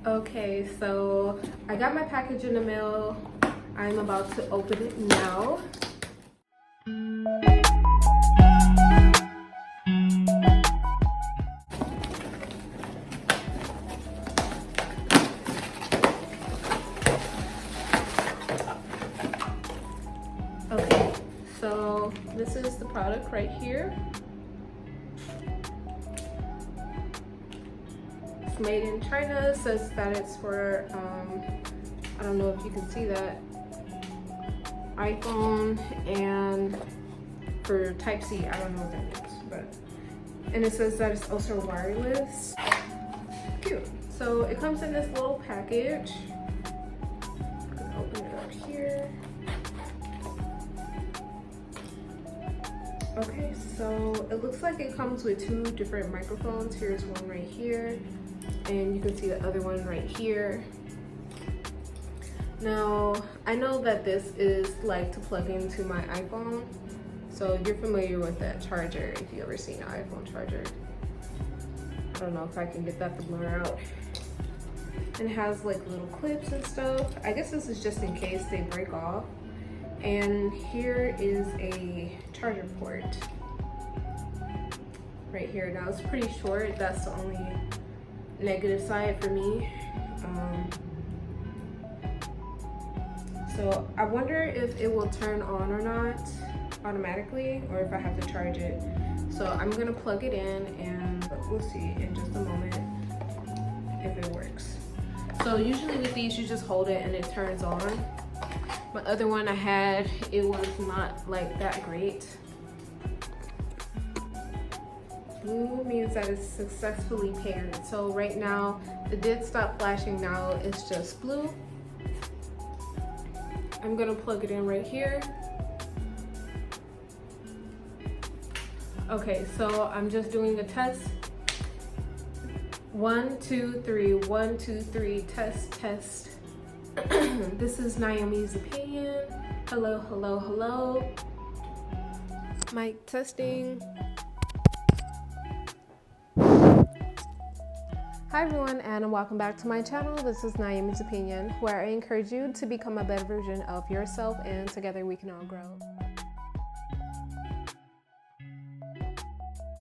Okay, so I got my package in the mail. I'm about to open it now. Okay, so this is the product right here. It's made in China. It says that it's for, I don't know if you can see that, iPhone and for Type-C. I don't know what that means, but, and it says that it's also wireless. Cute. So it comes in this little package. I'm gonna open it up here. Okay, so it looks like it comes with two different microphones. Here's one right here, and you can see the other one right here. Now, I know that this is like to plug into my iPhone. So you're familiar with that charger if you ever seen an iPhone charger. I don't know if I can get that to blur out. And it has like little clips and stuff. I guess this is just in case they break off. And here is a charger port right here. Now it's pretty short. That's the only negative side for me. So I wonder if it will turn on or not automatically, or if I have to charge it. So I'm gonna plug it in and we'll see in just a moment if it works. So usually with these, you just hold it and it turns on. My other one I had, it was not like that great. Blue means that it's successfully paired. So right now, it did stop flashing. Now it's just blue. I'm gonna plug it in right here. Okay, so I'm just doing a test. 1, 2, 3, 1, 2, 3, test, test. This is Naomi's opinion. Hello, hello, hello. Mic testing. Hi everyone, and welcome back to my channel. This is Naomi's opinion, where I encourage you to become a better version of yourself, and together we can all grow.